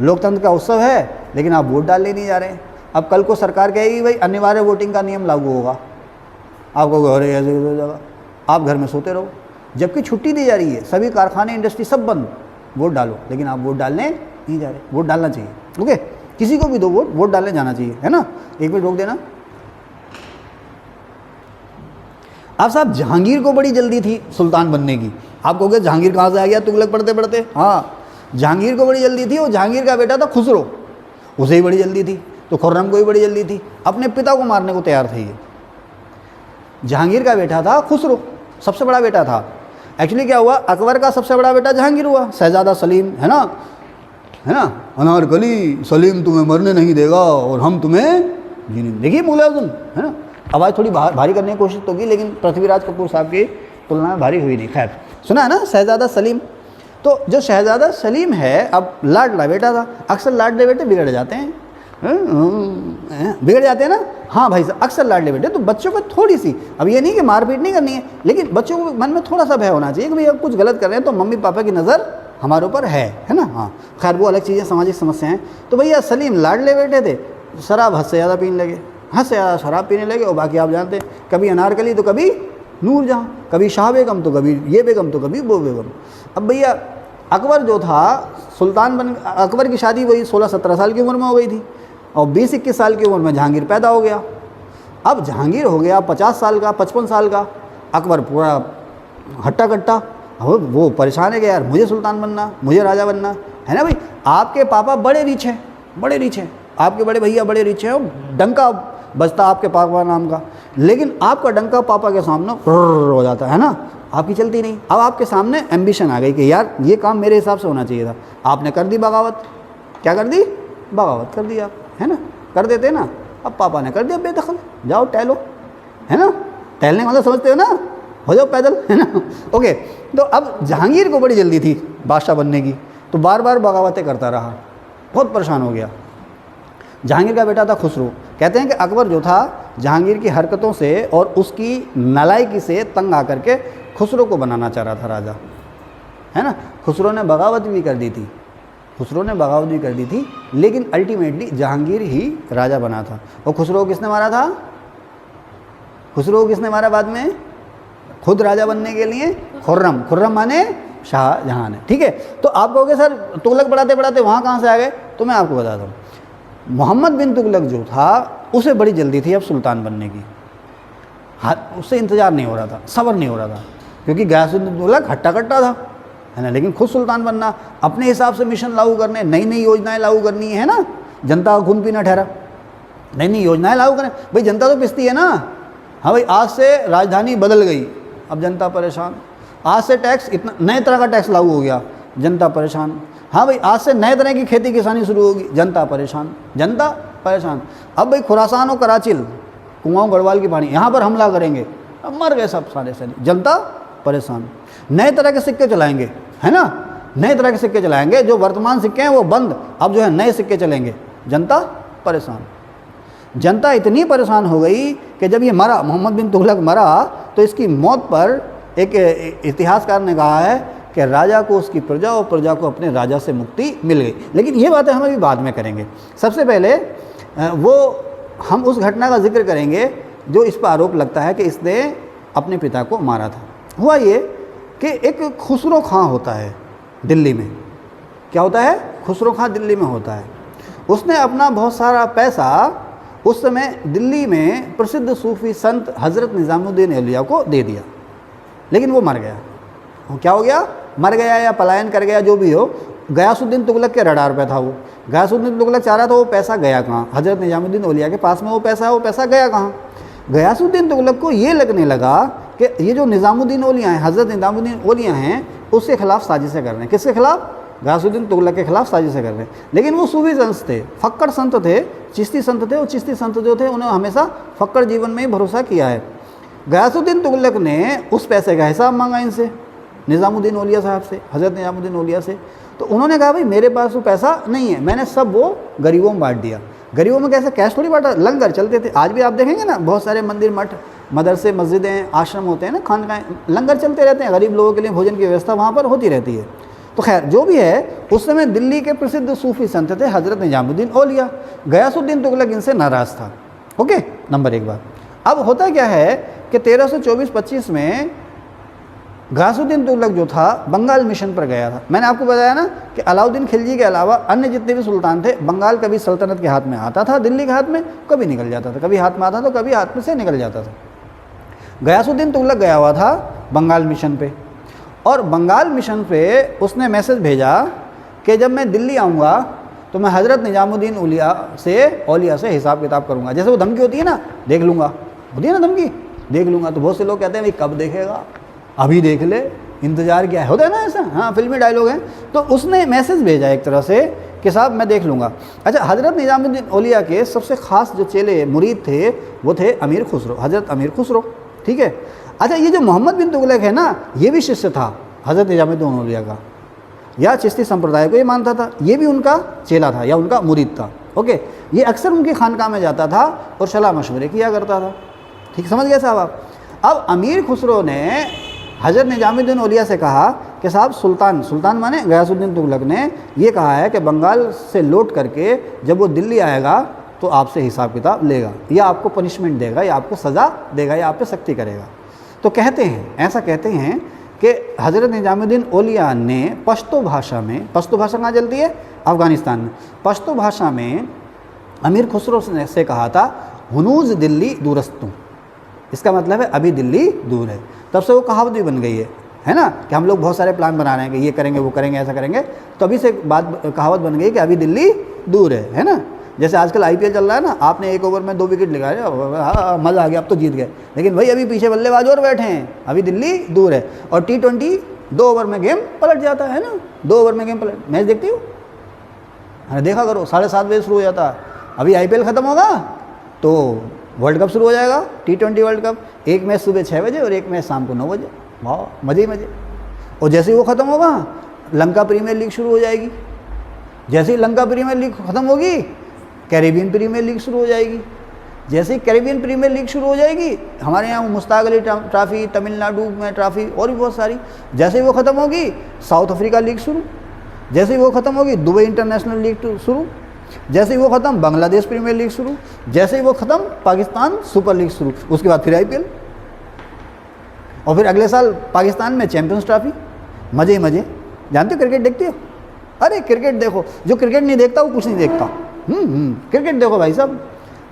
लोकतंत्र का उत्सव है, लेकिन आप वोट डालने नहीं जा रहे। अब कल को सरकार कहेगी भाई अनिवार्य वोटिंग का नियम लागू होगा, आप कहोगे अरे ऐसे हो जाएगा, आप घर में सोते रहो, जबकि छुट्टी दी जा रही है, सभी कारखाने, इंडस्ट्री सब बंद, वोट डालो, लेकिन आप वोट डालने नहीं जा रहे। वोट डालना चाहिए, ओके, किसी को भी दो वोट डालने जाना चाहिए, है ना। एक मिनट रोक देना। आप साहब, जहांगीर को बड़ी जल्दी थी सुल्तान बनने की। आप कहोगे जहांगीर कहाँ से आ गया तुगलक पढ़ते पढ़ते? हाँ, जहांगीर को बड़ी जल्दी थी, और जहांगीर का बेटा था खुसरो, उसे ही बड़ी जल्दी थी, तो खुर्रम को भी बड़ी जल्दी थी, अपने पिता को मारने को तैयार थे ये। जहांगीर का बेटा था खुसरो, सबसे बड़ा बेटा था। एक्चुअली क्या हुआ, अकबर का सबसे बड़ा बेटा जहांगीर हुआ, शहजादा सलीम, है ना, अनारकली सलीम तुम्हें मरने नहीं देगा और हम तुम्हें जीने। देखिए मुलाजिम, है ना, आवाज़ थोड़ी भारी करने की कोशिश तो की, लेकिन पृथ्वीराज कपूर साहब की तुलना में भारी हुई नहीं। खैर, सुना है ना, शहजादा सलीम। तो जो शहजादा सलीम है, अब लाडला बेटा था, अक्सर लाडले बेटे बिगड़ जाते हैं, बिगड़ जाते हैं ना। हाँ भाई साहब, अक्सर लाडले बेटे, तो बच्चों को थोड़ी सी, अब ये नहीं कि मारपीट नहीं करनी है, लेकिन बच्चों को मन में थोड़ा सा भय होना चाहिए कि भाई अब कुछ गलत कर रहे हैं तो मम्मी पापा की नज़र हमारे ऊपर है ना। हाँ, खैर वो अलग चीज़ें, सामाजिक समस्या हैं। तो भैया सलीम लाडले बेटे थे, शराब हद से ज़्यादा पीने लगे, हद से ज़्यादा शराब पीने लगे, और बाकी आप जानते हैं, कभी अनारकली तो कभी नूरजहां, कभी शाह बेगम तो कभी ये बेगम तो कभी वो बेगम। अब भैया अकबर जो था सुल्तान बन, अकबर की शादी वही 16-17 साल की उम्र में हो गई थी, और 20-21 साल की उम्र में जहांगीर पैदा हो गया। अब जहांगीर हो गया 50 साल का, 55 साल का, अकबर पूरा हट्टा कट्टा, अब वो परेशान है कि यार मुझे सुल्तान बनना, मुझे राजा बनना है ना। भाई आपके पापा बड़े रिच हैं, बड़े रिच हैं, आपके बड़े भैया बड़े रिच हैं, डंका बजता आपके पापा नाम का, लेकिन आपका डंका पापा के सामने हो जाता है ना, आपकी चलती नहीं। अब आपके सामने एम्बिशन आ गई कि यार ये काम मेरे हिसाब से होना चाहिए था, आपने कर दी बगावत। क्या कर दी? बगावत कर दी आप, है ना, कर देते ना। अब पापा ने कर दिया बेदखल, जाओ टहलो, है ना, टहलने वाला समझते हो ना, हो जाओ पैदल, है ना। ओके, तो अब जहांगीर को बड़ी जल्दी थी बादशाह बनने की, तो बार बार बगावतें करता रहा, बहुत परेशान हो गया। जहांगीर का बेटा था खुसरो। कहते हैं कि अकबर जो था जहांगीर की हरकतों से और उसकी नालायकी से तंग आकर के खुसरो को बनाना चाह रहा था राजा, है ना। खुसरो ने बगावत भी कर दी थी, खुसरो ने बगावत भी कर दी थी, लेकिन अल्टीमेटली जहांगीर ही राजा बना था। और खुसरो को किसने मारा था? खुसरो को किसने मारा बाद में? खुद राजा बनने के लिए खुर्रम, खुर्रम माने शाहजहां ने, ठीक है। तो आप कहोगे सर तुगलक पढ़ाते पढ़ाते वहाँ कहाँ से आ गए? तो मैं आपको बताता हूँ, मोहम्मद बिन तुगलक जो था उसे बड़ी जल्दी थी अब सुल्तान बनने की। हाँ, उससे इंतज़ार नहीं हो रहा था, सब्र नहीं हो रहा था, क्योंकि गयासुद्दीन तुगलक हट्टा कट्टा था, है ना। लेकिन खुद सुल्तान बनना, अपने हिसाब से मिशन लागू करने, नई नई योजनाएं लागू करनी है ना, जनता का खून पीना ठहरा, नई नई योजनाएं लागू करें। भाई जनता तो पिसती है ना। हाँ भाई, आज से राजधानी बदल गई, अब जनता परेशान। आज से टैक्स इतना नए तरह का टैक्स लागू हो गया, जनता परेशान। हाँ भाई, आज से नए तरह की खेती किसानी शुरू होगी, जनता परेशान, जनता परेशान। अब भाई खुरासान और कराचिल, कुआं गढ़वाल की पानी, यहाँ पर हमला करेंगे, अब मर गए सब सारे सारे, जनता परेशान। नए तरह के सिक्के चलाएंगे, है ना, नए तरह के सिक्के चलाएंगे, जो वर्तमान सिक्के हैं वो बंद, अब जो है नए सिक्के चलेंगे, जनता परेशान। जनता इतनी परेशान हो गई कि जब ये मरा, मोहम्मद बिन तुगलक मरा, तो इसकी मौत पर एक इतिहासकार ने कहा है कि राजा को उसकी प्रजा और प्रजा को अपने राजा से मुक्ति मिल गई। लेकिन ये बातें हम अभी बाद में करेंगे। सबसे पहले वो हम उस घटना का जिक्र करेंगे जो इस पर आरोप लगता है कि इसने अपने पिता को मारा था। हुआ ये कि एक खुसरो खां होता है दिल्ली में। क्या होता है? खुसरो खां दिल्ली में होता है। उसने अपना बहुत सारा पैसा उस समय दिल्ली में प्रसिद्ध सूफी संत हज़रत निज़ामुद्दीन औलिया को दे दिया, लेकिन वो मर गया। वो क्या हो गया? मर गया या पलायन कर गया, जो भी हो। गयासुद्दीन तुगलक के रडार पे था वो। गयासुद्दीन तुगलक चाह रहा था वो पैसा गया कहाँ? हज़रत निज़ामुद्दीन औलिया के पास में वो पैसा गया कहाँ? गयासुद्दीन तुगलक को ये लगने लगा कि ये जो निज़ामुद्दीन औलिया हैं, हज़रत निज़ामुद्दीन औलिया हैं, उसके खिलाफ साजिशें कर रहे हैं। किसके खिलाफ? गयासुद्दीन तुगलक के खिलाफ साजिशें कर रहे हैं। लेकिन वो सूफी संत थे, फक्कड़ संत थे, चिश्ती संत थे। और चिश्ती संत जो थे उन्होंने हमेशा फक्कड़ जीवन में ही भरोसा किया है। गयासुद्दीन तुगलक ने उस पैसे का हिसाब मांगा इनसे, निज़ामुद्दीन औलिया साहब से, हज़रत निज़ामुद्दीन औलिया से। तो उन्होंने कहा भाई मेरे पास वो पैसा नहीं है, मैंने सब वो गरीबों में बांट दिया। गरीबों में कैसे? कैश थोड़ी बांटा, लंगर चलते थे। आज भी आप देखेंगे ना, बहुत सारे मंदिर, मठ, मदरसे, मस्जिदें, आश्रम होते हैं ना, खानकाएं, लंगर चलते रहते हैं। गरीब लोगों के लिए भोजन की व्यवस्था वहाँ पर होती रहती है। तो खैर जो भी है, उस समय दिल्ली के प्रसिद्ध सूफी संत थे हज़रत निज़ामुद्दीन औलिया। गयासुद्दीन तुगलक इनसे नाराज़ था। ओके, नंबर एक बात। अब होता क्या है कि 1324-25 में गयासुद्दीन तुगलक जो था बंगाल मिशन पर गया था। मैंने आपको बताया ना कि अलाउद्दीन खिलजी के अलावा अन्य जितने भी सुल्तान थे, बंगाल कभी सल्तनत के हाथ में आता था, दिल्ली के हाथ में कभी निकल जाता था, कभी हाथ में आता तो कभी हाथ में से निकल जाता था। गयासुद्दीन तुगलक गया हुआ था बंगाल मिशन पे, और बंगाल मिशन पे उसने मैसेज भेजा कि जब मैं दिल्ली आऊँगा तो मैं हज़रत निज़ामुद्दीन औलिया से हिसाब किताब करूँगा। जैसे वो धमकी होती है ना, देख लूँगा, होती है ना धमकी, देख लूँगा। तो बहुत से लोग कहते हैं भाई कब देखेगा, अभी देख ले, इंतज़ार क्या है, होता है ना ऐसा। हाँ, फिल्मी डायलॉग है। तो उसने मैसेज भेजा एक तरह से कि साहब मैं देख लूँगा। अच्छा, हज़रत निज़ामुद्दीन औलिया के सबसे ख़ास जो चेले मुरीद थे वो थे अमीर खुसरो, हज़रत अमीर खुसरो। ठीक है। अच्छा, ये जो मोहम्मद बिन तुगलक है ना, ये भी शिष्य था हज़रत निज़ामुद्दीन औलिया का, या चिश्ती संप्रदाय को ये मानता था, ये भी उनका चेला था या उनका मुरीद था। ओके, ये अक्सर उनकी खानकाह में जाता था और सलाह मशवरे किया करता था। ठीक, समझ गए साहब आप? अब अमीर खुसरो ने हज़रत निज़ामुद्दीन औलिया से कहा कि साहब सुल्तान माने गयासुद्दीन तुगलक ने ये कहा है कि बंगाल से लौट करके जब वो दिल्ली आएगा तो आपसे हिसाब किताब लेगा, या आपको पनिशमेंट देगा, या आपको सज़ा देगा, या आप पे सख्ती करेगा। तो कहते हैं, ऐसा कहते हैं कि हज़रत निज़ामुद्दीन औलिया ने पश्तो भाषा में, पश्तो भाषा कहाँ चलती है? अफ़गानिस्तान में। पश्तो भाषा में अमीर खुसरो से कहा था हुनूज दिल्ली दूरस्तु, इसका मतलब है अभी दिल्ली दूर है। तब से वो कहावत भी बन गई है ना, कि हम लोग बहुत सारे प्लान बना रहे हैं कि ये करेंगे, वो करेंगे, ऐसा करेंगे। तो अभी से बात कहावत बन गई कि अभी दिल्ली दूर है ना। जैसे आजकल IPL चल रहा है ना, आपने एक ओवर में 2 विकेट लगाए, हाँ मज़ा आ गया, अब तो जीत गए। लेकिन भाई अभी पीछे बल्लेबाज और बैठे हैं, अभी दिल्ली दूर है। और T20 2 ओवर में गेम पलट जाता है ना, 2 ओवर में गेम पलट। मैच देखती हो? अरे देखा करो, 7:30 बजे शुरू हो जाता है। अभी IPL ख़त्म होगा तो वर्ल्ड कप शुरू हो जाएगा, T20 वर्ल्ड कप। एक मैच सुबह 6 बजे और एक मैच शाम को 9 बजे। वाह, मज़े ही मज़े। और जैसे ही वो ख़त्म होगा, लंका प्रीमियर लीग शुरू हो जाएगी। जैसे ही लंका प्रीमियर लीग ख़त्म होगी, कैरेबियन प्रीमियर लीग शुरू हो जाएगी। जैसे ही कैरेबियन प्रीमियर लीग शुरू हो जाएगी, हमारे यहाँ मुश्ताक अली ट्रॉफी, तमिलनाडु में ट्रॉफी, और भी बहुत सारी। जैसे ही वो ख़त्म होगी, साउथ अफ्रीका लीग शुरू। जैसे ही वो ख़त्म होगी, दुबई इंटरनेशनल लीग शुरू। जैसे ही वो ख़त्म, बांग्लादेश प्रीमियर लीग शुरू। जैसे ही वो ख़त्म, पाकिस्तान सुपर लीग शुरू। उसके बाद फिर IPL, और फिर अगले साल पाकिस्तान में चैंपियंस ट्रॉफी। मज़े ही मज़े। जानते हो क्रिकेट देखते हो? अरे क्रिकेट देखो, जो क्रिकेट नहीं देखता वो कुछ नहीं देखता। क्रिकेट देखो भाई साहब,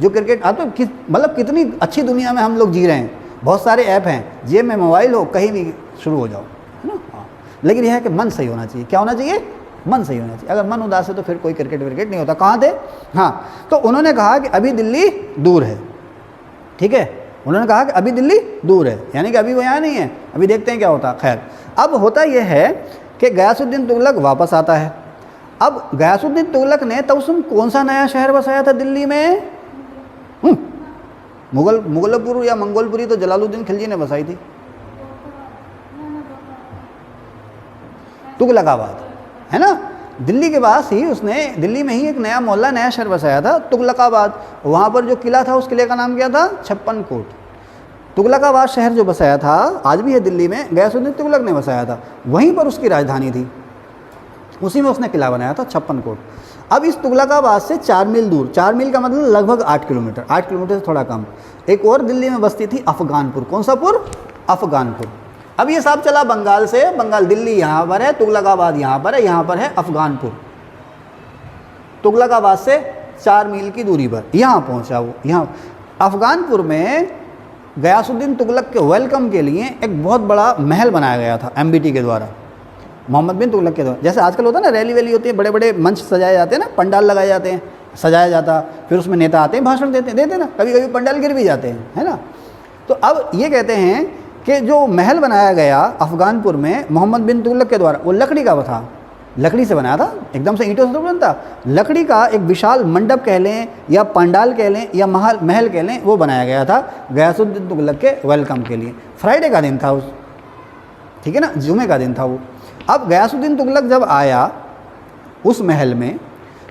जो क्रिकेट आप तो मतलब कितनी अच्छी दुनिया में हम लोग जी रहे हैं। बहुत सारे ऐप हैं, जेब में मोबाइल हो, कहीं भी शुरू हो जाओ, है ना। हाँ, लेकिन यह है कि मन सही होना चाहिए। क्या होना चाहिए? मन सही होना चाहिए। अगर मन उदास है तो फिर कोई क्रिकेट नहीं होता। कहाँ थे? हाँ, तो उन्होंने कहा कि अभी दिल्ली दूर है। ठीक है, उन्होंने कहा कि अभी दिल्ली दूर है, यानी कि अभी वो यहाँ नहीं है, अभी देखते हैं क्या होता। खैर, अब होता यह है कि गयासुद्दीन तुगलक वापस आता है। अब गयासुद्दीन तुगलक ने तब उसमें कौन सा नया शहर बसाया था दिल्ली में? मुगलपुर या मंगोलपुरी तो जलालुद्दीन खिलजी ने बसाई थी। तुगलकाबाद, है ना। दिल्ली के पास ही उसने, दिल्ली में ही एक नया मोहल्ला, नया शहर बसाया था, तुगलकाबाद। वहाँ पर जो किला था उस किले का नाम क्या था? छप्पन कोट। तुगलकाबाद शहर जो बसाया था, आज भी है दिल्ली में, गयासुद्दीन तुगलक ने बसाया था, वहीं पर उसकी राजधानी थी, उसी में उसने किला बनाया था छप्पन कोट। अब इस तुगलकाबाद से 4 मील दूर, 4 मील का मतलब लगभग 8 किलोमीटर, 8 किलोमीटर से थोड़ा कम, एक और दिल्ली में बस्ती थी अफगानपुर। कौन सा पुर? अफगानपुर। अब ये सब चला बंगाल से, बंगाल, दिल्ली यहाँ पर है, तुगलकाबाद यहाँ पर है, यहाँ पर है अफगानपुर। तुगलकाबाद से 4 मील की दूरी पर यहाँ पहुँचा वो। यहाँ अफगानपुर में गयासुद्दीन तुगलक के वेलकम के लिए एक बहुत बड़ा महल बनाया गया था MBT के द्वारा, मोहम्मद बिन तुगलक के द्वारा। जैसे आजकल होता है ना, रैली वैली होती है, बड़े बड़े मंच सजाए जाते हैं ना, पंडाल लगाए जाते हैं, सजाया जाता, फिर उसमें नेता आते हैं, भाषण देते ना, कभी कभी पंडाल गिर भी जाते हैं, है ना। तो अब ये कहते हैं कि जो महल बनाया गया अफगानपुर में मोहम्मद बिन तुगलक के द्वारा, वो लकड़ी का था, लकड़ी से बनाया था, एकदम से ईंटों से तो बनता, लकड़ी का एक विशाल मंडप कह लें या पंडाल कह लें या महल कह लें, वो बनाया गया था गयासुद्दीन तुगलक के वेलकम के लिए। फ्राइडे का दिन था उस, ठीक है ना, जुमे का दिन था वो। अब गयासुद्दीन तुगलक जब आया उस महल में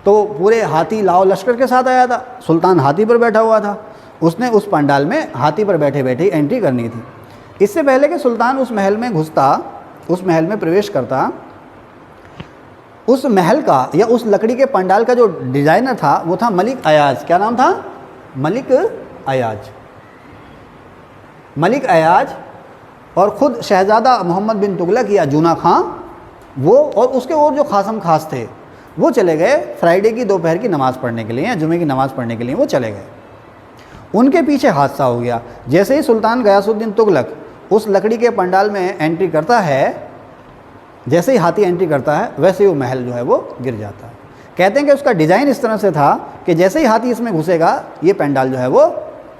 तो पूरे हाथी लाओ लश्कर के साथ आया था, सुल्तान हाथी पर बैठा हुआ था, उसने उस पंडाल में हाथी पर बैठे बैठे एंट्री करनी थी। इससे पहले कि सुल्तान उस महल में घुसता, उस महल में प्रवेश करता, उस महल का या उस लकड़ी के पंडाल का जो डिज़ाइनर था वो था मलिक अयाज। क्या नाम था? मलिक अयाज। मलिक अयाज और ख़ुद शहज़ादा मोहम्मद बिन तुगलक या जूना खां, वो और उसके और जो खासम खास थे, वो चले गए फ्राइडे की दोपहर की नमाज़ पढ़ने के लिए या जुमे की नमाज़ पढ़ने के लिए वो चले गए। उनके पीछे हादसा हो गया। जैसे ही सुल्तान गयासुद्दीन तुगलक उस लकड़ी के पंडाल में एंट्री करता है, जैसे ही हाथी एंट्री करता है, वैसे ही वो महल जो है वो गिर जाता है। कहते हैं कि उसका डिज़ाइन इस तरह से था कि जैसे ही हाथी इसमें घुसेगा ये पंडाल जो है वो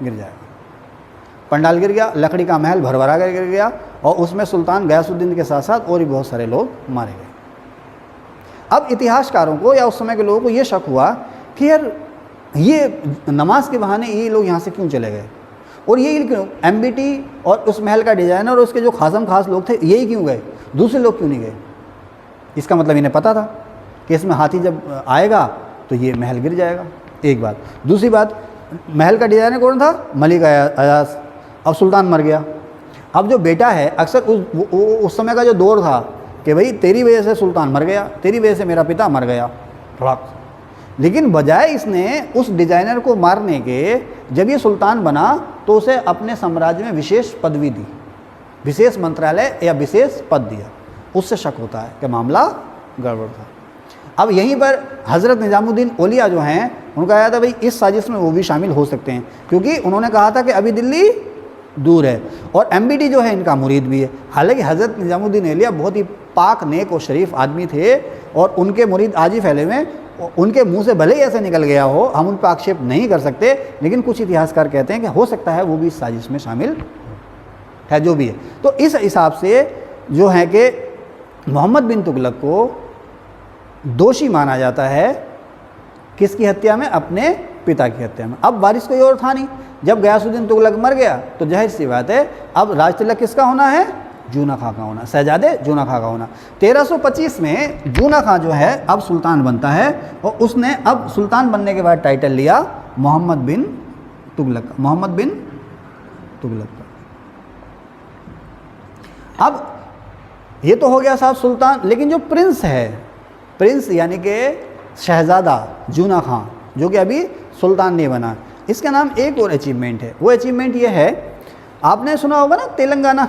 गिर जाएगा। पंडाल गिर गया, लकड़ी का महल भरभरा कर गिर गया और उसमें सुल्तान गयासुद्दीन के साथ साथ और भी बहुत सारे लोग मारे गए। अब इतिहासकारों को या उस समय के लोगों को ये शक हुआ कि यार ये नमाज के बहाने ये लोग यहाँ से क्यों चले गए, और ये क्यों MBT और उस महल का डिज़ाइनर और उसके जो खासम खास लोग थे यही क्यों गए, दूसरे लोग क्यों नहीं गए। इसका मतलब इन्हें पता था कि इसमें हाथी जब आएगा तो ये महल गिर जाएगा, एक बात। दूसरी बात, महल का डिज़ाइनर कौन था? मलिक अयाज। अब सुल्तान मर गया, अब जो बेटा है, अक्सर उस समय का जो दौर था कि भाई तेरी वजह से सुल्तान मर गया, तेरी वजह से मेरा पिता मर गया, लेकिन बजाय इसने उस डिज़ाइनर को मारने के, जब ये सुल्तान बना तो उसे अपने साम्राज्य में विशेष पदवी दी, विशेष मंत्रालय या विशेष पद दिया। उससे शक होता है कि मामला गड़बड़ था। अब यहीं पर हज़रत निज़ामुद्दीन औलिया जो हैं, उनका आया था भाई इस साजिश में वो भी शामिल हो सकते हैं, क्योंकि उन्होंने कहा था कि अभी दिल्ली दूर है और MBT जो है इनका मुरीद भी है। हालांकि हज़रत निज़ामुद्दीन औलिया बहुत ही पाक, नेक और शरीफ आदमी थे और उनके मुरीद आज ही फैले हुए, उनके मुंह से भले ही ऐसे निकल गया हो, हम उन पर आक्षेप नहीं कर सकते, लेकिन कुछ इतिहासकार कहते हैं कि हो सकता है वो भी इस साजिश में शामिल है, जो भी है। तो इस हिसाब से जो है कि मोहम्मद बिन तुगलक को दोषी माना जाता है किसकी हत्या में? अपने पिता की हत्या में। अब वारिस कोई और था नहीं, जब गयासुद्दीन तुगलक मर गया तो जाहिर सी बात है अब राज तिलक किसका होना है? जूना खां का होना, शहजादे जूना खां का होना। 1325 में जूना खां जो है अब सुल्तान बनता है और उसने अब सुल्तान बनने के बाद टाइटल लिया मोहम्मद बिन तुगलक का, मोहम्मद बिन तुगलक का। अब ये तो हो गया साहब सुल्तान, लेकिन जो प्रिंस है, प्रिंस यानी कि शहजादा जूना खां, जो कि अभी सुल्तान नहीं बना, इसका नाम एक और अचीवमेंट है। वो अचीवमेंट ये है, आपने सुना होगा ना तेलंगाना,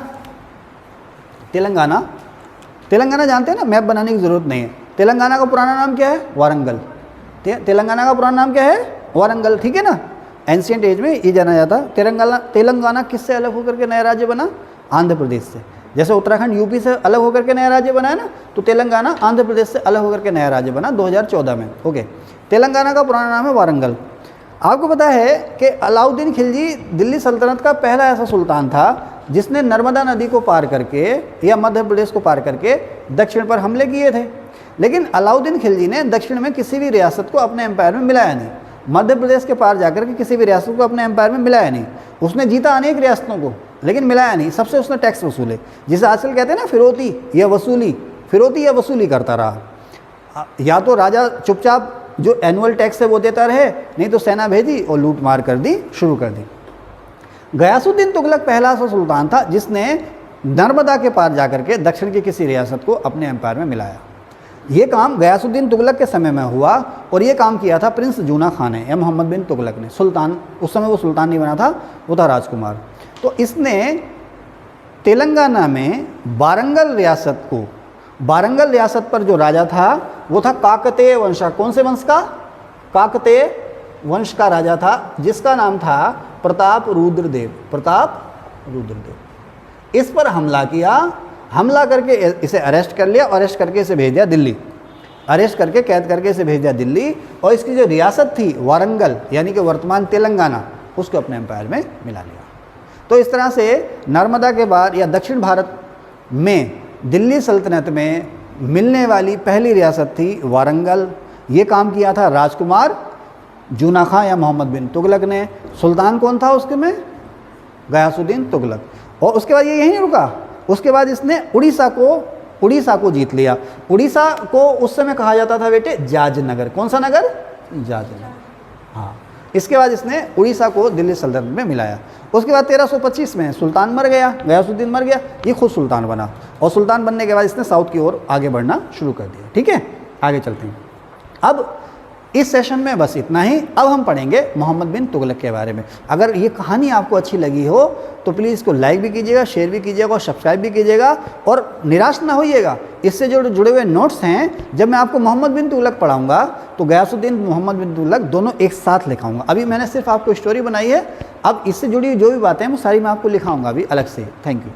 तेलंगाना, तेलंगाना जानते हैं ना, मैप बनाने की ज़रूरत नहीं है। तेलंगाना का पुराना नाम क्या है? वारंगल। तेलंगाना का पुराना नाम क्या है? वारंगल, ठीक है ना। एंशिएंट एज में ये जाना जाता। तेलंगाना किससे अलग होकर के नया राज्य बना? आंध्र प्रदेश से। जैसे उत्तराखंड यूपी से अलग होकर के नया राज्य बना है ना, तो तेलंगाना आंध्र प्रदेश से अलग होकर के नया राज्य बना 2014 में। ओके, तेलंगाना का पुराना नाम है वारंगल। आपको पता है कि अलाउद्दीन खिलजी दिल्ली सल्तनत का पहला ऐसा सुल्तान था जिसने नर्मदा नदी को पार करके या मध्य प्रदेश को पार करके दक्षिण पर हमले किए थे। लेकिन अलाउद्दीन खिलजी ने दक्षिण में किसी भी रियासत को अपने एम्पायर में मिलाया नहीं, मध्य प्रदेश के पार जाकर के किसी भी रियासत को अपने एम्पायर में मिलाया नहीं। उसने जीता अनेक रियासतों को, लेकिन मिलाया नहीं। सबसे उसने टैक्स वसूले, जिसे आजकल कहते हैं ना फिरौती या वसूली, फिरौती या वसूली करता रहा। या तो राजा चुपचाप जो एनुअल टैक्स है वो देता रहे, नहीं तो सेना भेजी और लूट मार कर दी, शुरू कर दी। गयासुद्दीन तुगलक पहला ऐसा सुल्तान था जिसने नर्मदा के पार जाकर के दक्षिण की किसी रियासत को अपने एम्पायर में मिलाया। ये काम गयासुद्दीन तुगलक के समय में हुआ और ये काम किया था प्रिंस जूना खान ने या मोहम्मद बिन तुगलक ने। सुल्तान उस समय वो सुल्तान नहीं बना था, वो था राजकुमार। तो इसने तेलंगाना में वारंगल रियासत को, वारंगल रियासत पर जो राजा था वो था काकतीय वंश का। कौन से वंश का? काकतीय वंश का राजा था जिसका नाम था प्रताप रुद्रदेव। प्रताप रुद्रदेव। इस पर हमला किया, हमला करके इसे अरेस्ट कर लिया, अरेस्ट करके इसे भेज दिया दिल्ली, अरेस्ट करके कैद करके इसे भेज दिया दिल्ली। और इसकी जो रियासत थी वारंगल यानी कि वर्तमान तेलंगाना, उसको अपने एम्पायर में मिला लिया। तो इस तरह से नर्मदा के पार या दक्षिण भारत में दिल्ली सल्तनत में मिलने वाली पहली रियासत थी वारंगल। ये काम किया था राजकुमार जूना खां या मोहम्मद बिन तुगलक ने। सुल्तान कौन था उसके में? गयासुद्दीन तुगलक। और उसके बाद ये यहीं नहीं रुका, उसके बाद इसने उड़ीसा को जीत लिया। उड़ीसा को उस समय कहा जाता था बेटे जाजनगर। कौन सा नगर? जाजनगर। हाँ, इसके बाद इसने उड़ीसा को दिल्ली सल्तनत में मिलाया। उसके बाद 1325 में सुल्तान मर गया, गयासुद्दीन मर गया, ये खुद सुल्तान बना। और सुल्तान बनने के बाद इसने साउथ की ओर आगे बढ़ना शुरू कर दिया। ठीक है, आगे चलते हैं। अब इस सेशन में बस इतना ही। अब हम पढ़ेंगे मोहम्मद बिन तुगलक के बारे में। अगर ये कहानी आपको अच्छी लगी हो तो प्लीज़ इसको लाइक भी कीजिएगा, शेयर भी कीजिएगा और सब्सक्राइब भी कीजिएगा। और निराश ना होइएगा, इससे जो जुड़े हुए नोट्स हैं, जब मैं आपको मोहम्मद बिन तुगलक पढ़ाऊंगा तो गयासुद्दीन मोहम्मद बिन तुगलक दोनों एक साथ लिखाऊंगा। अभी मैंने सिर्फ आपको स्टोरी बनाई है, अब इससे जुड़ी जो भी बातें हैं वो सारी मैं आपको लिखाऊंगा अभी अलग से। Thank you.